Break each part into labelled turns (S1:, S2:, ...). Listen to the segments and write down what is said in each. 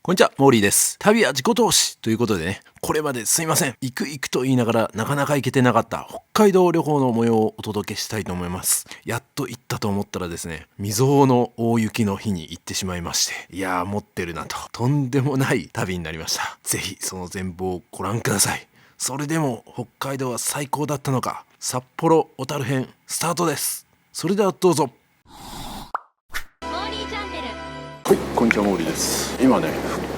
S1: こんにちは、モーリーです。旅は自己投資ということでね、これまですいません。行くと言いながらなかなか行けてなかった北海道旅行の模様をお届けしたいと思います。やっと行ったと思ったらですね、未曾有の大雪の日に行ってしまいまして、いやー持ってるなと、とんでもない旅になりました。ぜひその全貌をご覧ください。それでも北海道は最高だったのか、札幌小樽編スタートです。それではどうぞ。はい、こんにちは、モーリーです。今ね、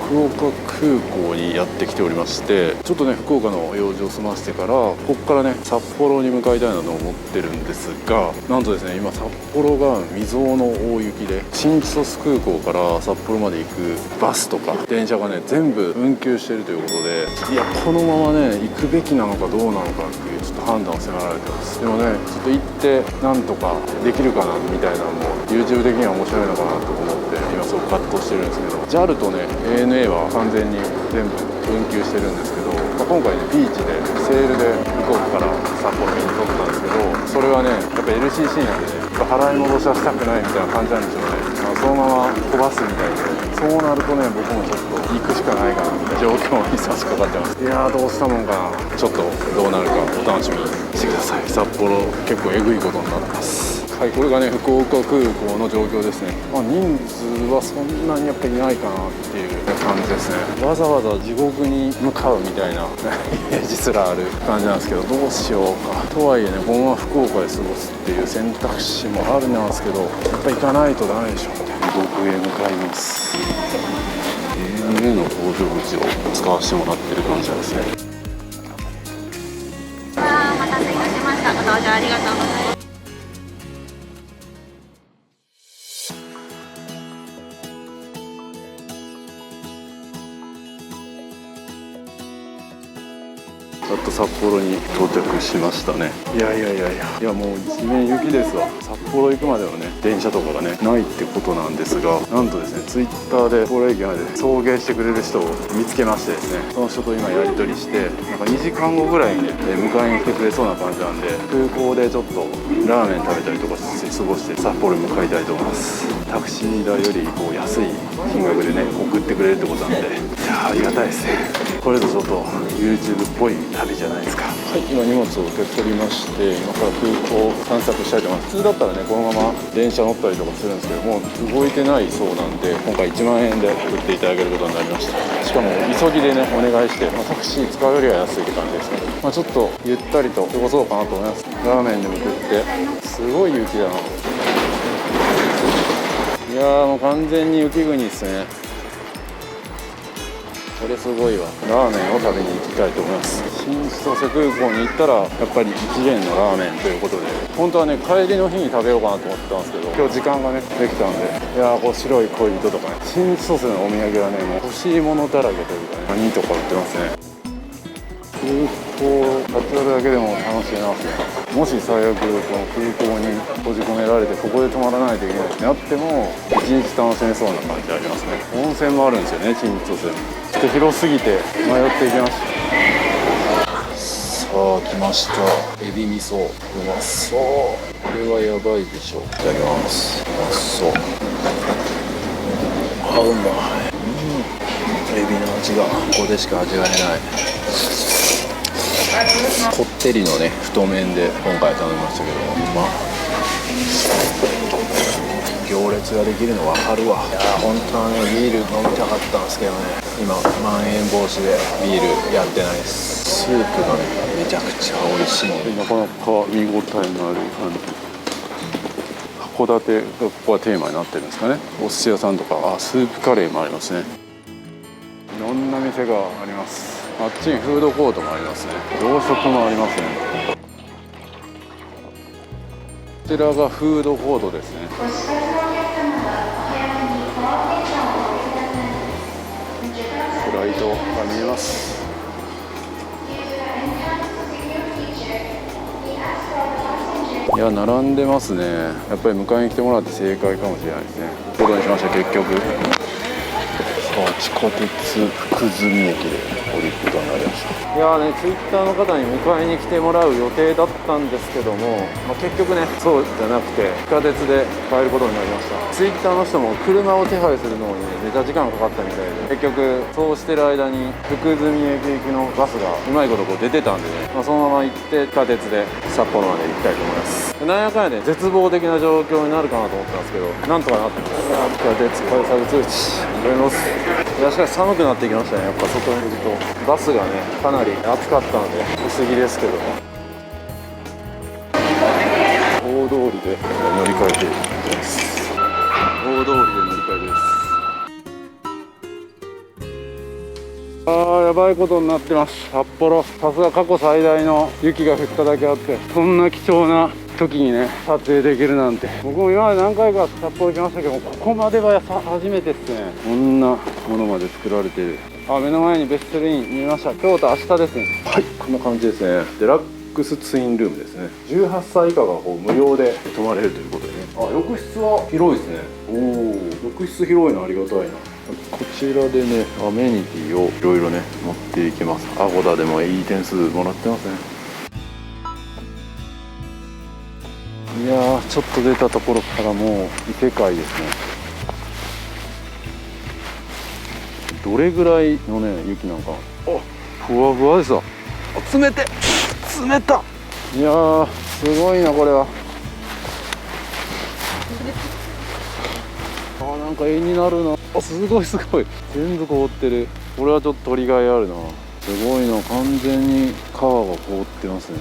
S1: 福岡空港にやってきておりまして、ちょっとね福岡の用事を済ませてからここからね札幌に向かいたいなと思ってるんですが、なんとですね今札幌が未曾有の大雪で新千歳空港から札幌まで行くバスとか電車がね全部運休しているということで、いやこのままね行くべきなのかどうなのかっていうちょっと判断を迫られてます。でもねちょっと行ってなんとかできるかなみたいなのも YouTube 的には面白いのかなと思って今すごく葛藤してるんですけど、 JAL とね ANA は完全に全部運休してるんですけど、今回ねビーチでセールで福岡から札幌に撮ったんですけど、それはねやっぱ LCC なんでね払い戻しはしたくないみたいな感じなんでしょうね。そのまま飛ばすみたいで、そうなるとね僕もちょっと行くしかないかなみたいな状況に差し掛かってます。いやーどうしたもんかな。ちょっとどうなるかお楽しみにしてください。札幌結構えぐいことになってます。はい、これがね福岡空港の状況ですね。人数はそんなにやっぱりいないかなっていう感じですね。わざわざ地獄に向かうみたいなイメージすらある感じなんですけど、どうしようかとはいえねこのまま福岡で過ごすっていう選択肢もあるなんですけど、やっぱ行かないとダメでしょ。地獄へ向かいます。ANA の搭乗口を使わせてもらってる感じですね。
S2: お待たせいたしました。ご搭乗ありがとうございます。
S1: やっと札幌に到着しましたね。いやもう一面雪ですわ。札幌行くまでのね電車とかがねないってことなんですが、なんとですねツイッターで札幌駅まで送迎してくれる人を見つけましてですね、その人と今やり取りして、なんか2時間後ぐらいにね迎えに来てくれそうな感じなんで、空港でちょっとラーメン食べたりとかして過ごして札幌に向かいたいと思います。タクシー代よりこう安い金額でね送ってくれるってことなんで、いやありがたいですね。これぞちょっと YouTube っぽい旅じゃないですか。はい、今荷物を受け取りまして、今から空港を散策したいと思います。普通だったらねこのまま電車乗ったりとかするんですけども、動いてないそうなんで今回1万円で送っていただけることになりました。しかも急ぎでねお願いして、タクシー使うよりは安いって感じですね。ちょっとゆったりと過ごそうかなと思います。ラーメンでも食って、すごい雪だな。いやーもう完全に雪国ですね。これすごいわ。ラーメンを食べに行きたいと思います。新千歳空港に行ったらやっぱり一元のラーメンということで、本当はね帰りの日に食べようかなと思ってたんですけど、今日時間がねできたんで、いやーこう白い恋人とかね、新千歳のお土産はねもう欲しいものだらけというかね、何とか売ってますね。空港立ち寄るだけでも楽しいなって。もし最悪この空港に閉じ込められてここで泊まらないといけないってなっても一日楽しめそうな感じありますね。温泉もあるんですよね、新千歳。ちょっと広すぎて迷っていきました。さあ来ました。エビ味噌うまそう。これはやばいでしょ。いただきます。うまそう。うまい。エビの味がここでしか味わえない。こってりのね太麺で今回頼みましたけど、行列ができるの分かるわ。いや本当はねビール飲みたかったんですけどね、今まん延防止でビールやってないです。スープがねめちゃくちゃ美味しい。なかなか見応えのある函館がここはテーマになってるんですかね。お寿司屋さんとかスープカレーもありますね。いろんな店があります。あっちにフードコートもありますね。洋食もありますね。こちらがフードコートですね。フライトが見えます。いや並んでますね。やっぱり迎えに来てもらって正解かもしれないですね。ことにしました結局。さあ地下鉄福住駅で降りることになりました。いやーね、ツイッターの方に迎えに来てもらう予定だったんですけども、結局ねそうじゃなくて地下鉄で帰ることになりました。ツイッターの人も車を手配するのにめちゃ時間かかったみたいで、結局そうしてる間に福住駅行きのバスがうまいことこう出てたんでね、そのまま行って地下鉄で札幌まで行きたいと思います。なんやかんやで絶望的な状況になるかなと思ったんですけど、なんとかなってます。地下鉄改札口上野す。いやしかし寒くなってきましたね。やっぱ外にいるとバスがねかなり暑かったので薄着ですけども、大通りで乗り換えていきます。大通りで乗り換えです。やばいことになってます。札幌、さすが過去最大の雪が降っただけあって、そんな貴重な時にね撮影できるなんて。僕も今まで何回か札幌来ましたけど、ここまでは初めてですね。こんなものまで作られている。目の前にベッセルイン見えました。京都明日ですね。はい、こんな感じですね。デラックスツインルームですね。18歳以下がこう無料で泊まれるということでね。浴室は広いですね。浴室広いのありがたいな。こちらでねアメニティをいろいろね持っていけます。アゴダでもいい点数もらってますね。いやー、ちょっと出たところからもう異世界ですね。どれぐらいのね雪なんか、ふわふわですわ。冷て冷た。いやーすごいなこれは。なんか絵になるな。すごいすごい、全部凍ってる。これはちょっと取りがいあるな。すごいな、完全に川が凍ってますね。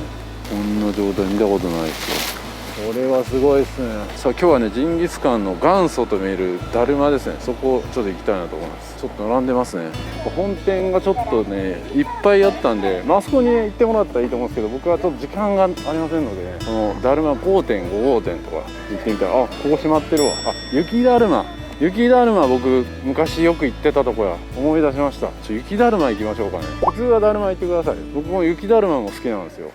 S1: こんな状態見たことないですよ。これはすごいですね。さあ今日はねジンギスカンの元祖と見えるだるまですね。そこちょっと行きたいなと思います。ちょっと並んでますね。本店がちょっとねいっぱいあったんで、あそこに行ってもらったらいいと思うんですけど、僕はちょっと時間がありませんので、このだるま5.5号店とか行ってみたら、ここ閉まってるわ。雪だるま、雪だるま僕昔よく行ってたとこや。思い出しました。雪だるま行きましょうかね。普通はだるま行ってください。僕も雪だるまも好きなんですよ。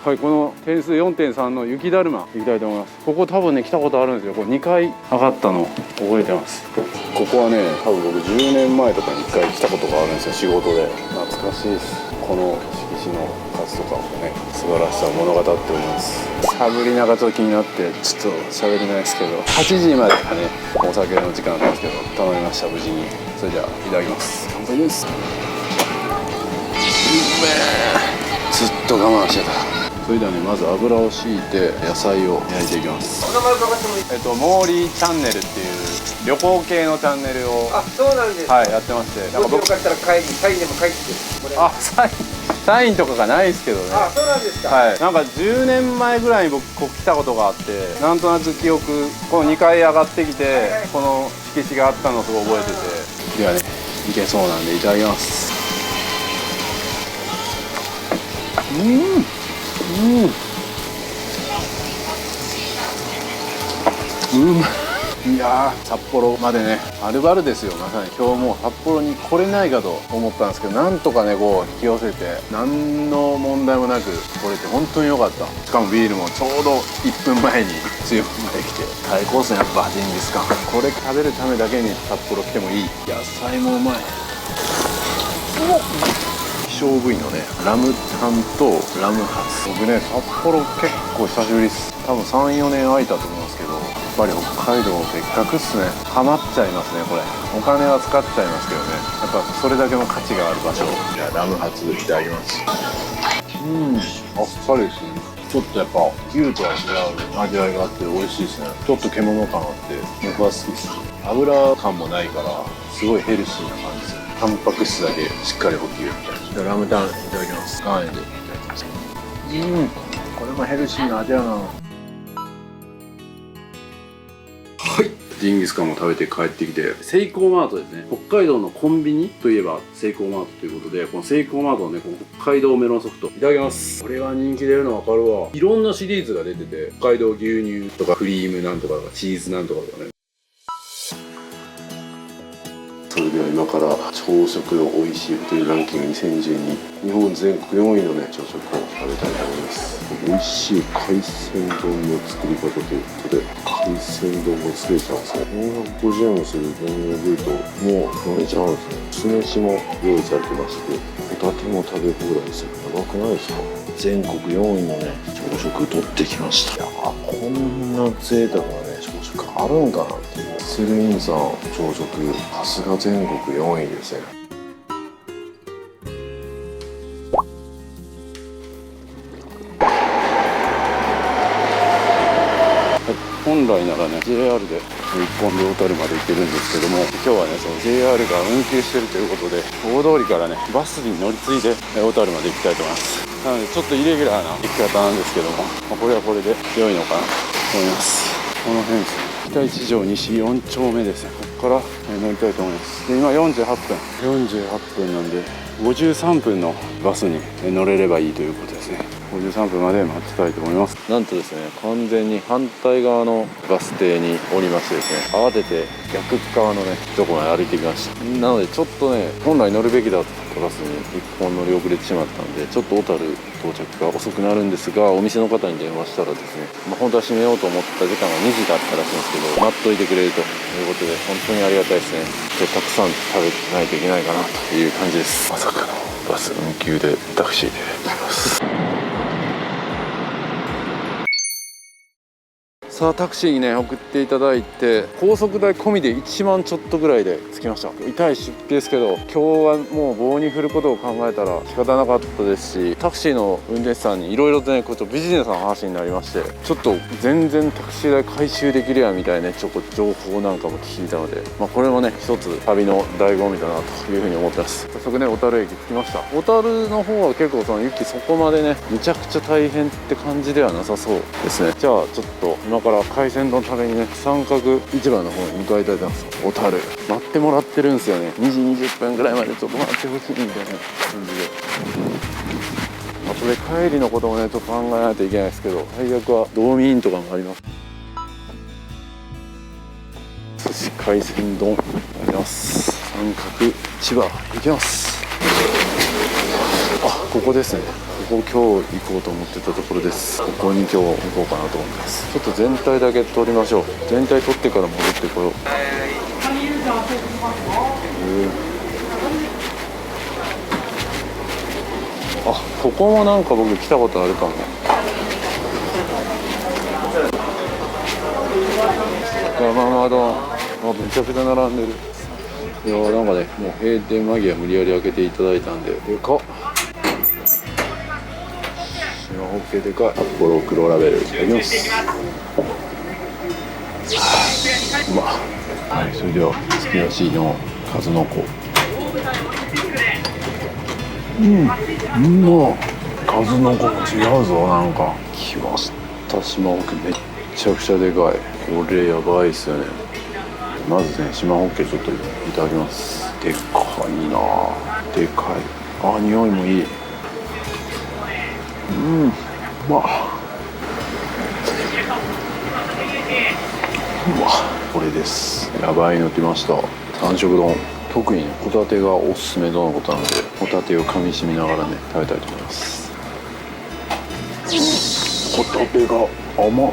S1: はい、この点数 4.3 の雪だるま行きたいと思います。ここ多分ね来たことあるんですよ。これ2回上がったの覚えてます。ここはね多分僕10年前とかに1回来たことがあるんですよ、仕事で。懐かしいです。この色紙の数とかもね素晴らしさを物語っております。しゃぶりながちょっと気になってちょっと喋れないですけど、8時までかねお酒の時間なんですけど頼みました、無事に。それじゃあいただきます。乾杯です。ずっと我慢してた。それではねまず油を敷いて野菜を焼いていきます。お名前伺ってもいいですか？モーリーチャンネルっていう旅行系のチャンネルを
S3: そうなんです。
S1: はいやってまして、
S3: もしよかったらサインでも書いてくれ。
S1: サインとかがないですけどね。
S3: そうなんですか。
S1: はい、なんか10年前ぐらいに僕ここ来たことがあって、なんとなく記憶、この2階上がってきて、この色紙があったのをすごい覚えてて。ではねいけそうなんでいただきます。いやー札幌までねはるばるですよ。まさに今日も札幌に来れないかと思ったんですけど、なんとかねこう引き寄せて何の問題もなく来れて本当に良かった。しかもビールもちょうど1分前に強くまで来て最高ですね。やっぱジンギスカンこれ食べるためだけに札幌来てもいい。野菜もうまい。希少部位のねラムタンとラムハツ。僕ね札幌結構久しぶりです。多分 3,4 年空いたと思うんですけど、やっぱり北海道別格っすね。ハマっちゃいますねこれ。お金は使っちゃいますけどね、やっぱそれだけの価値がある場所。じゃあラムハツいただきます。あっさりですね。ちょっとやっぱ牛とは違う味わいがあって美味しいですね。ちょっと獣感あって僕は好きです。油感もないからすごいヘルシーな感じですよ。タンパク質だけしっかり補給みたいな。じゃあラムタンいただきます。岩塩でいただきます。これもヘルシーな味やな。ジンギスカンも食べて帰ってきて、セイコーマートですね。北海道のコンビニといえばセイコーマートということで、このセイコーマートのねこの北海道メロンソフトいただきます。これは人気出るの分かるわ。いろんなシリーズが出てて、北海道牛乳とかクリームなんとかとかチーズなんとかとかね。そそれでは今から朝食の美味しいホテルランキング2012、日本全国4位のね朝食を食べたいと思います。美味しい海鮮丼の作り方ということで、海鮮丼が作れちゃうんですね。450円もする丼を食うともう飲めちゃうんですね。酢飯も用意されてまして、ホタテも食べ放題ですよ。やばくないですか？全国4位のね朝食取ってきました。いやー、こんな贅沢なね朝食あるんかなっていう。セルインさん朝食、さすが全国4位ですね。本来ならね JR で日本で小樽まで行けるんですけども、今日はねその JR が運休してるということで、大通りからねバスに乗り継いで小樽まで行きたいと思います。なのでちょっとイレギュラーな行き方なんですけども、これはこれで良いのかなと思います。この辺ですね、北一条西4丁目ですね。ここから乗りたいと思います。で今48分なんで53分のバスに乗れればいいということですね。53分まで待ちたいと思います。なんとですね、完全に反対側のバス停に降りましてですね、慌てて逆側のねとこまで歩いてきました。なのでちょっとね、本来乗るべきだったバスに1本乗り遅れてしまったんで、ちょっと小樽到着が遅くなるんですが、お店の方に電話したらですね、本当は閉めようと思った時間が2時だったらしいんですけど、待っといてくれるということで本当にありがたいですね。たくさん食べないといけないかなという感じです。まさかのバス運休でタクシーで来ます。さあタクシーにね送っていただいて、高速代込みで1万ちょっとぐらいで着きました。痛い出費ですけど、今日はもう棒に振ることを考えたら仕方なかったですし、タクシーの運転手さんにいろいろとねこうビジネスの話になりまして、ちょっと全然タクシー代回収できるやみたいな情報なんかも聞いたので、これもね一つ旅の醍醐味だなというふうに思ってます。早速ね小樽駅着きました。小樽の方は結構その雪そこまでねめちゃくちゃ大変って感じではなさそうですね。じゃあちょっと今から海鮮丼食べにね三角市場の方に向かいたいと思います。小樽待ってもらってるんですよね。2時20分ぐらいまでちょっと待ってほしいみたいな感じで、あとで帰りのこともねちょっと考えないといけないですけど、最悪は道民員とかもあります。寿司海鮮丼あります。三角市場行きます。あ、ここですね。ここ今日行こうと思ってたところです。ここに今日行こうかなと思います。ちょっと全体だけ撮りましょう。全体撮ってから戻ってこよう。あ、ここもなんか僕来たことあるかも。山間丼、めちゃくちゃ並んでる。いやなんかねもう閉店間際無理やり開けていただいたんで、でかっ。島ホッケでかい。札幌黒ラベルいただきます。うまっ。はい、それではすき焼きの数の子。数の子も違うぞ。なんか来ました。島ホッケめっちゃくちゃでかい。これやばいっすよね。まずね島ホッケちょっといただきます。でかいな。でかい。あ、匂いもいい。うわこれです。やばいの来ました。三色丼、特にねホタテがおすすめとのことなので、ホタテを噛みしめながらね食べたいと思います。ホタテが甘っ。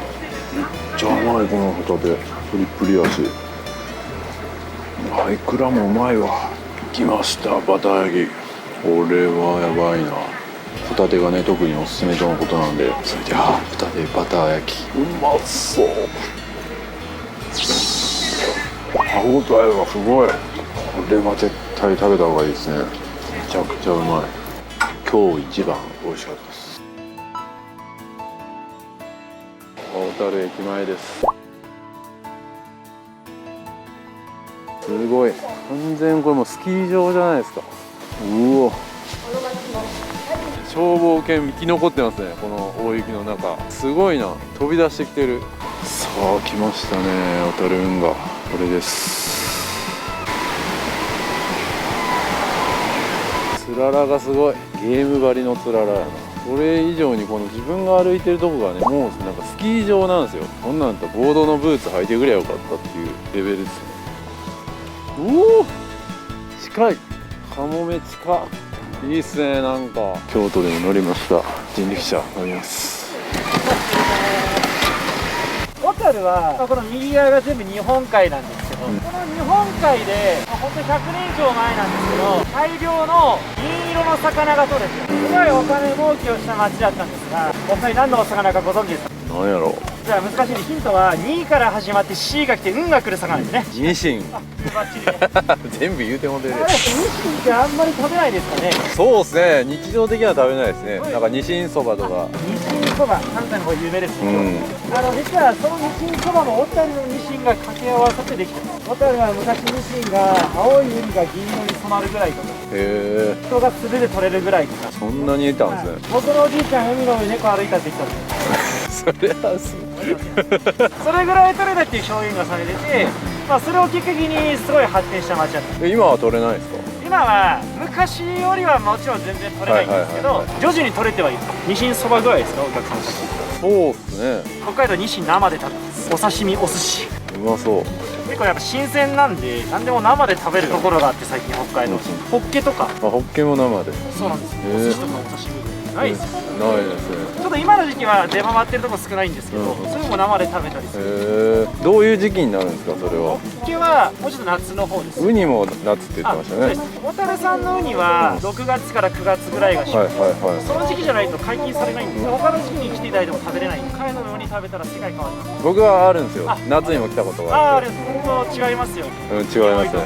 S1: めっちゃ甘い。このホタテプリプリ味。イクラもうまいわ。来ましたバター焼き。これはやばいな。ホタテがね特におすすめとのことなんで、それではホタテバター焼き、うまそう。歯応えがすごい。これは絶対食べた方がいいですね。めちゃくちゃうまい。今日一番美味しかったです。小樽駅前です。すごい、完全これもうスキー場じゃないですか。うわ、消防犬生き残ってますね。この大雪の中すごいな。飛び出してきてる。さあ来ましたね小樽運河。これです。つららがすごい。ゲーム張りのつららやな。それ以上にこの自分が歩いてるとこがねもうなんかスキー場なんですよ。こんなんだったらボードのブーツ履いてくればよかったっていうレベルですね。おお近い。かもめ近いいっすね。なんか京都でも乗りました。人力車乗ります。
S4: 小樽はこの右側が全部日本海なんですけど、この日本海で本当に100年以上前なんですけど、大量の銀色の魚が取れてすごいお金儲けをした町だったんですが、お二人何のお魚かご存知ですか？
S1: なんやろ。
S4: じゃあ難しいね。ヒントは2から始まって C が来て運が来る魚ですね。
S1: ニシン。
S4: バッチリね。
S1: 全部言うてもてる。
S4: あれ、ニシンってあんまり食べないですかね。
S1: そうですね。日常的には食べないですね。なんかニシンそばとか。
S4: ニシンそば、関西の方有名ですけど、
S1: うん
S4: 実はそのニシンそばも小樽のニシンが掛け合わさってできてます。小樽は昔ニシンが青い海が銀色に染まるぐらいとか、
S1: へえ。
S4: 人が素手で取れるぐらいとか。
S1: そんなにいたんですね。
S4: 僕のおじいちゃん海の上猫歩いたって言ったんですよ。
S1: それはす。
S4: それぐらい取れたっていう表現がされてて、それをきっかけにすごい発展した町だった。
S1: 今は取れないですか。
S4: 今は昔よりはもちろん全然取れないんですけど、徐々に取れてはいる。ニシンそばぐらいですか、お客さんたち。
S1: そうっすね。
S4: 北海道ニシン生で食べます。お刺身、お寿司。
S1: うまそう。
S4: 結構やっぱ新鮮なんで、何でも生で食べるところがあって、最近北海道。ホッケとか。
S1: ホッケも生で。
S4: そうなんですよ。お寿司とかお刺身。ないですよ。
S1: ないですね。
S4: ちょっと今の時期は出回ってるとこ少ないんですけど、それも生で食べたりする。
S1: どういう時期になるんですか、それは。
S4: ホッケはもうちょっと夏の方です。
S1: ウニも夏って言ってましたね。
S4: 小樽産のウニは6月から9月ぐらいが旬。その時期じゃないと解禁されないんですよ。他の時期に来ていただいても食べれない。北海道のウニ食べたら世界変わります。
S1: 僕はあるんですよ。夏にも来たことがあって。
S4: 本当違いますよ。
S1: 違いますね。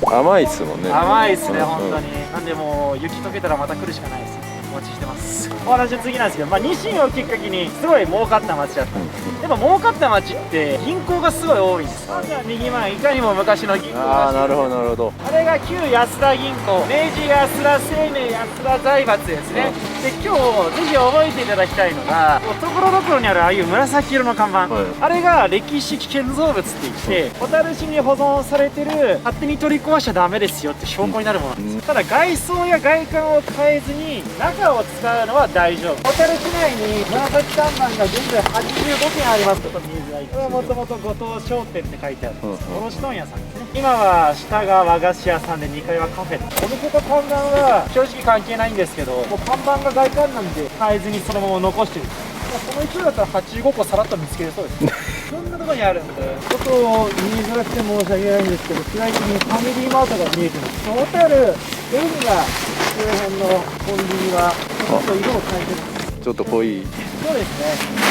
S1: 甘いっすもんね。
S4: 甘いっすね、本当に。なんでもう雪解けたらまた来るしかないです。お待ちしてます。お話は次なんですけど、ニシンをきっかけにすごい儲かった町だったんです。やっぱ儲かった町って銀行がすごい多いんです。じゃあ右前いかにも昔の銀行
S1: ああ、なるほどなるほど。
S4: あれが旧安田銀行、明治安田生命安田財閥ですね。で今日ぜひ覚えていただきたいのが、ところどころにあるああいう紫色の看板、あれが歴史的建造物って言って小樽市に保存されてる、勝手に取り壊しちゃダメですよって証拠になるものなんです。ただ外装や外観を変えずに中を使うのは大丈夫。小樽市内に紫看板が現在85件あります。ちょっと見えづらい。これはもともと後藤商店って書いてあるんです。卸問屋さんですね。今は下が和菓子屋さんで2階はカフェ。お店と看板は正直関係ないんですけど、もう看板が外観なんで変えずにそのまま残してる。この勢いだったら85個さらっと見つけれそうです。そんなところにあるんで、ちょっと見えづらくて申し訳ないんですけど、左手にファミリーマートが見えてます。小樽海が周辺のコンビニはちょっと色を変えてます。
S1: ちょっと濃い。
S4: そうですね。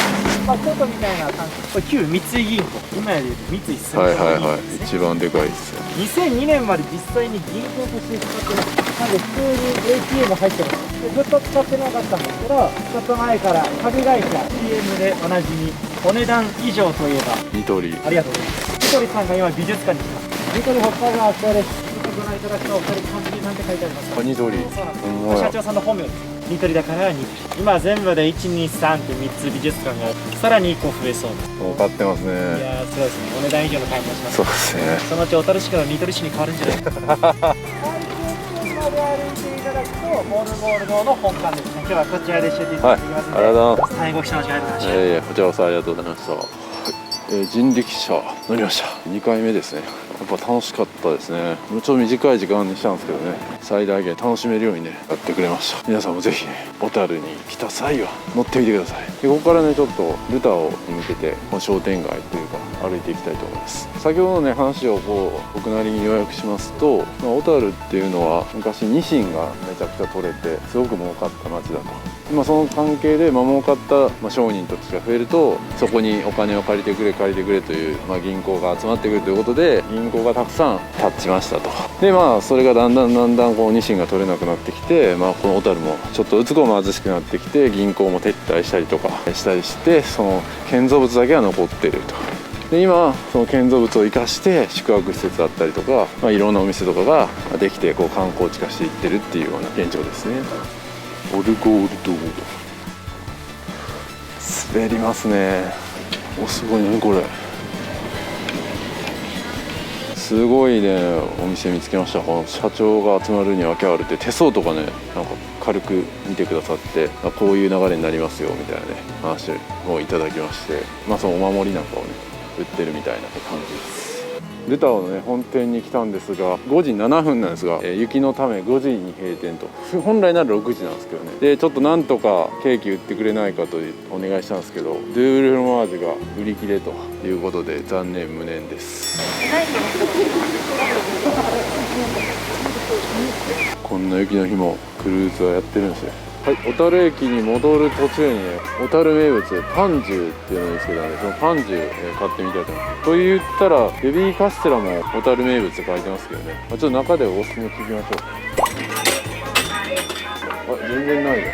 S4: 京都みたいな感じ。これ旧三井銀行、今やでいう三井住友銀行ですね。
S1: 一番でかいですよ。
S4: 2002年まで実際に銀行として使ってます。なんで普通に ATM 入ってます。ずっと使ってなかったんですけど、ちょっと前から株会社 CM でおなじみ、お値段以上といえば
S1: ニトリ。
S4: ありがとうございます。ニトリさんが今美術館に来てます。ニトリ北海道あちらです。ちょっとご覧いただくとお二人漢字でなんて書いてありますか？
S1: ニトリ。
S4: そうなんです。社長さんの本名です。ニトリだからニトリ。今全部で123って3つ美術館があって、さらに1個増えそうです。
S1: 儲かってます
S4: い
S1: ね。
S4: やーすごいですね。お値段以上の買い物します。
S1: そうですね。
S4: そのうち小樽市からニトリ市に変わるんじゃないですか。まで歩いていただくとモールゴールドの本館ですね。今日はこちらで教えていただきますので、
S1: ありがとうございます。
S4: 大変ご視聴ありがとうございました。
S1: こちらこそありがとうございました。人力車乗りました。2回目ですね。やっぱ楽しかったですね。もうちょっと短い時間にしたんですけどね、最大限楽しめるようにねやってくれました。皆さんもぜひね小樽に来た際は乗ってみてください。でここからねちょっとルタオに向けてこの商店街というか歩いていきたいと思います。先ほどのね話を僕なりに要約しますと、小樽っていうのは昔ニシンがめちゃくちゃ取れてすごく儲かった町だと。その関係で儲かった商人たちが増えると、そこにお金を借りてくれという、銀行が集まってくるということで銀行がたくさん立ちましたと。でそれがだんだんこうニシンが取れなくなってきて、この小樽もちょっとずつ貧しくなってきて銀行も撤退したりとかしたりして、その建造物だけが残っていると。で今その建造物を生かして宿泊施設だったりとか、いろんなお店とかができてこう観光地化していってるっていうような現状ですね。オルゴールド滑りますね。すごいねこれ。すごいねお店見つけました。この社長が集まるには訳あるって手相とかねなんか軽く見てくださって、こういう流れになりますよみたいなね話をいただきまして、そのお守りなんかをね売ってるみたいな感じです。ルタオのね本店に来たんですが5時7分なんですが、雪のため5時に閉店と。本来なら6時なんですけどね。でちょっとなんとかケーキ売ってくれないかとお願いしたんですけど、ドゥールフロマージュが売り切れということで残念無念です。こんな雪の日もクルーズはやってるんですよ。はい、小樽駅に戻る途中にね、小樽名物パンジュっていうんですけどね、そのパンジュ買ってみたいと思います。と言ったらベビーカステラも小樽名物って書いてますけどね、ちょっと中でおすすめ聞きましょう。あ、全然ないよ。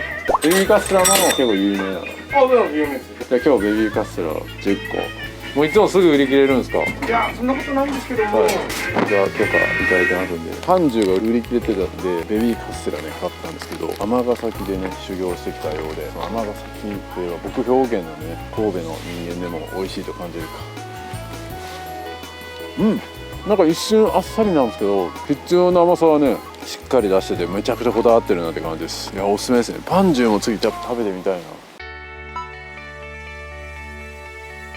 S1: ベビーカステラも結構有名なの。
S3: 有名です。
S1: じゃあ今日ベビーカステラ10個。もういつもすぐ売り切れるんですか？
S3: いや、そんなことないんですけども、
S1: はい、じゃあ許可いただいてますんで、パンジュが売り切れてたんでベビーカステラね買ったんですけど、尼崎でね修行してきたようで、尼崎といえば僕兵庫県のね神戸の人間でも美味しいと感じるか。なんか一瞬あっさりなんですけど、必要な甘さはねしっかり出しててめちゃくちゃこだわってるなって感じです。いや、おすすめですね。パンジュも次じゃあ食べてみたいな。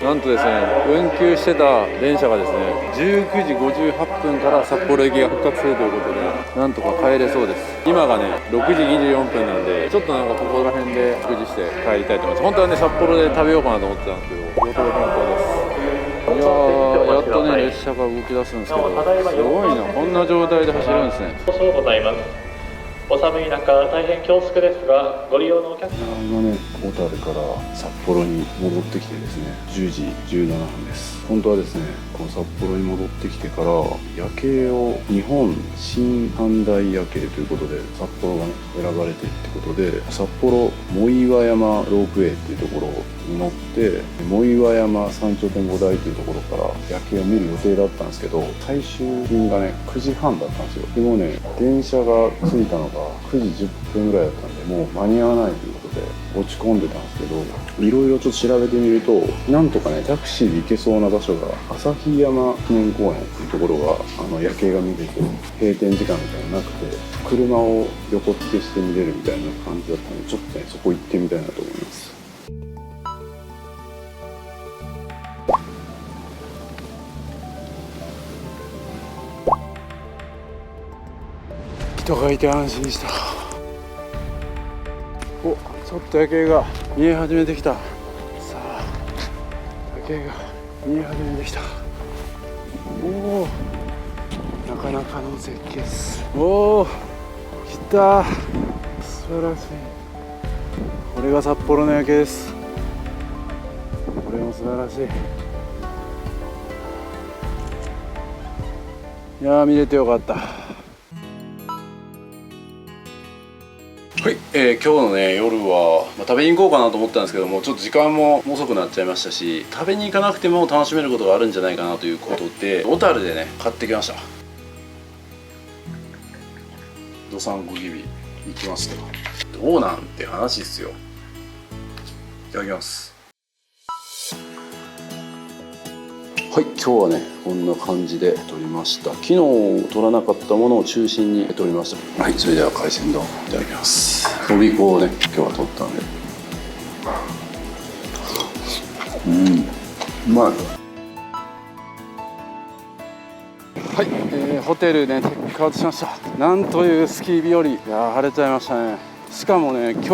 S1: なんとですね、運休してた電車がですね、19時58分から札幌駅が復活するということで、なんとか帰れそうです。今がね、6時24分なんで、ちょっとなんかここら辺で食事して帰りたいと思います。本当はね、札幌で食べようかなと思ってたんですけど、予定変更です。いやー、やっとね、列車が動き出すんですけど、すごいな、こんな状態で走るんですね。
S5: ございます。お寒い中、大変恐縮ですが、ご利用のお客様。
S1: 今ね、小樽から札幌に戻ってきてですね、10時17分です。本当はですね、この札幌に戻ってきてから夜景を日本新三大夜景ということで札幌がね選ばれているってことで、札幌藻岩山ロープウェイっていうところに乗って藻岩山山頂展望台というところから夜景を見る予定だったんですけど、最終便がね9時半だったんですよ。でもね、電車が着いたのが9時10分ぐらいだったんで、もう間に合わないということで落ち込んでたんですけど、いろいろちょっと調べてみると、なんとかねタクシーで行けそうな場所が旭山記念公園っていうところが夜景が見れて閉店時間みたいなのなくて、車を横付けして見れるみたいな感じだったので、ちょっとねそこ行ってみたいなと思います。人がいて安心した。お、ちょっと夜景が見え始めてきた。さあ、夜景が見え始めてきた。おお、なかなかの絶景です。おお、来た。素晴らしい。これが札幌の夜景です。これも素晴らしい。いやー、見れてよかった。はい、今日のね夜は、食べに行こうかなと思ったんですけども、ちょっと時間も遅くなっちゃいましたし、食べに行かなくても楽しめることがあるんじゃないかなということで、小樽でね買ってきました。どさんこぎび行きました。どうなんて話ですよ。いただきます。はい、今日はねこんな感じで撮りました。昨日撮らなかったものを中心に撮りました。はい、それでは海鮮丼いただきます。飛び子をね今日は撮ったんで、うまい。はい、ホテルねチェックアウトしました。なんというスキー日和。いや晴れちゃいましたね。しかもね、今日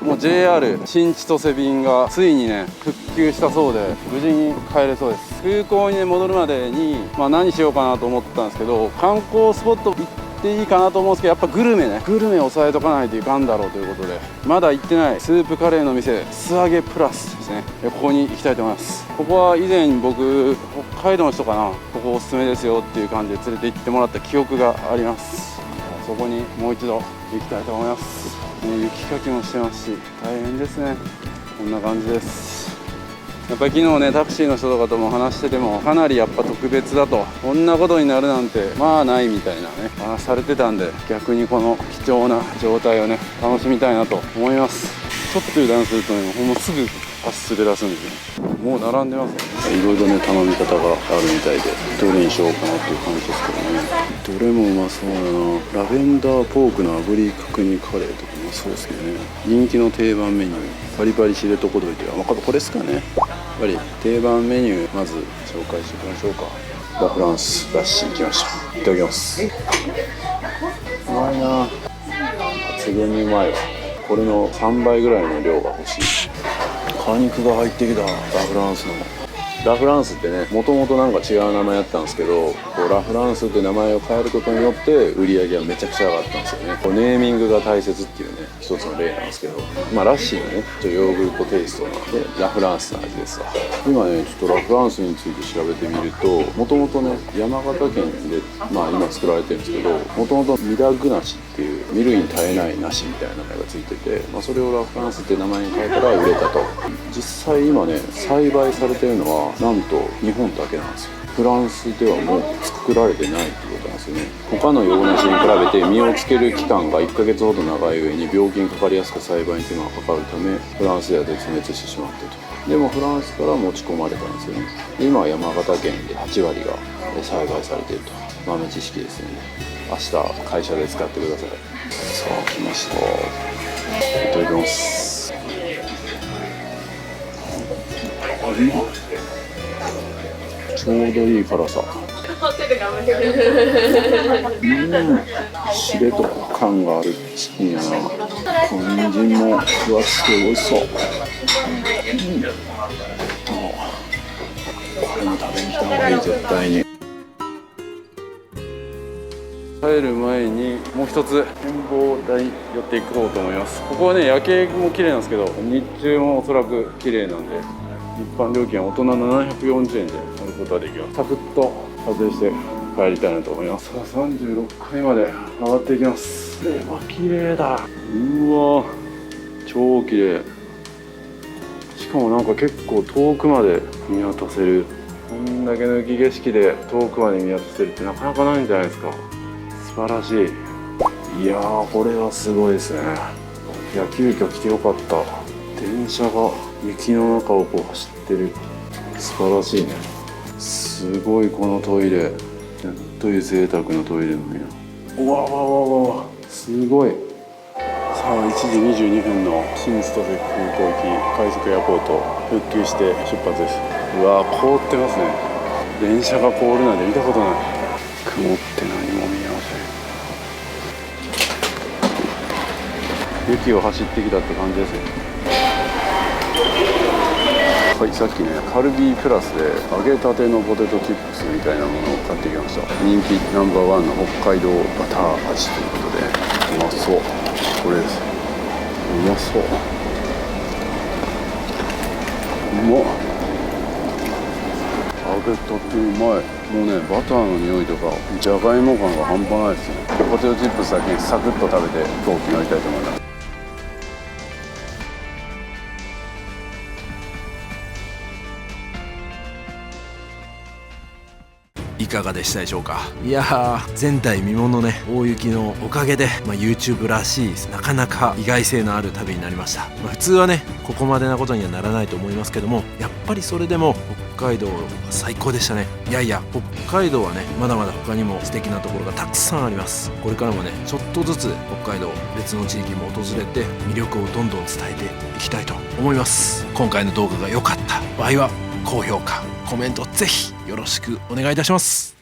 S1: も JR 新千歳便がついにね復旧したそうで、無事に帰れそうです。空港にね戻るまでに、何しようかなと思ったんですけど、観光スポット行っていいかなと思うんですけど、やっぱグルメを抑えとかないといかんだろうということで、まだ行ってないスープカレーの店素揚げプラスですね、ここに行きたいと思います。ここは以前僕北海道の人かな、ここおすすめですよっていう感じで連れて行ってもらった記憶があります。そこにもう一度行きたいと思います。雪かきもしてますし大変ですね。こんな感じです。やっぱり昨日ねタクシーの人とかとも話してても、かなりやっぱ特別だと、こんなことになるなんてないみたいなね話されてたんで、逆にこの貴重な状態をね楽しみたいなと思います。ちょっと油断するとね、ほんますぐ足滑らすんですよ。もう並んでますね。いろいろね頼み方があるみたいで、どれにしようかなっていう感じですけどね。どれもうまそうだな。ラベンダーポークの炙り角煮カレーとかもそうですけどね。人気の定番メニューパリパリ知床どいて、これですかね。やっぱり定番メニューまず紹介していきましょうか。ラ・フランスラッシー来ました。いただきます。うまいな、抜群にうまいわ。これの3倍ぐらいの量が欲しい。果肉が入ってきた。ラ・フランスのラ・フランスってね、もともとなんか違う名前やったんですけど、こうラ・フランスって名前を変えることによって売り上げはめちゃくちゃ上がったんですよね。こうネーミングが大切っていうね、一つの例なんですけど、まあラッシーのね、ちょっとヨーグルトテイストなんでラ・フランスの味ですわ。今ね、ちょっとラ・フランスについて調べてみると、もともとね、山形県でまあ今作られてるんですけど、もともとミラグ梨っていう見るに耐えない梨みたいな名前がついてて、まあ、それをラ・フランスって名前に変えたら売れたと。実際今ね、栽培されてるのはなんと日本だけなんですよ。フランスではもう作られてないってことなんですよね。他の洋梨に比べて実をつける期間が1ヶ月ほど長い上に病気にかかりやすく栽培に手間がかかるため、フランスでは絶滅してしまったと。でもフランスから持ち込まれたんですよね。で今は山形県で8割が栽培されていると。豆知識ですね。明日会社で使ってください。さあ来ました。いただきます。ちょうどいい辛さ。しれと感があるチキンやな。人参も分厚くて美味しそう。これも食べに来た方がいい、絶対に。帰る前にもう一つ展望台寄っていこうと思います。ここはね、夜景も綺麗なんですけど、日中もおそらく綺麗なんで、一般料金は大人740円で乗ることができます。サクッと撮影して帰りたいなと思います。さあ36階まで上がっていきます。うわ綺麗だ。うわ超綺麗。しかもなんか結構遠くまで見渡せる。こんだけの雪景色で遠くまで見渡せるってなかなかないんじゃないですか。素晴らしい。いやーこれはすごいですね。いや急遽来てよかった。電車が雪の中をこう走ってる。素晴らしいね。すごいこのトイレ。なんという贅沢なトイレなんや。うわわわわわすごい。さあ1時22分の新千歳空港行き快速エアポート復旧して出発です。うわ凍ってますね。電車が凍るなんて見たことない。曇って何も見えません。雪を走ってきたって感じですね。はい、さっきねカルビープラスで揚げたてのポテトチップスみたいなものを買ってきました。人気ナンバーワンの北海道バター味ということで、うまそう。これです。うまそう。うまっ。揚げたてうまい。もうねバターの匂いとかじゃがいも感が半端ないですね。ポテトチップスだけサクッと食べて飛行機乗りたいと思います。
S6: いかがでしたでしょうか。いやー前代未聞のね大雪のおかげで、YouTube らしいなかなか意外性のある旅になりました。普通はねここまでなことにはならないと思いますけども、やっぱりそれでも北海道は最高でしたね。いやいや北海道はねまだまだ他にも素敵なところがたくさんあります。これからもねちょっとずつ北海道別の地域も訪れて魅力をどんどん伝えていきたいと思います。今回の動画が良かった場合は高評価コメントぜひよろしくお願いいたします。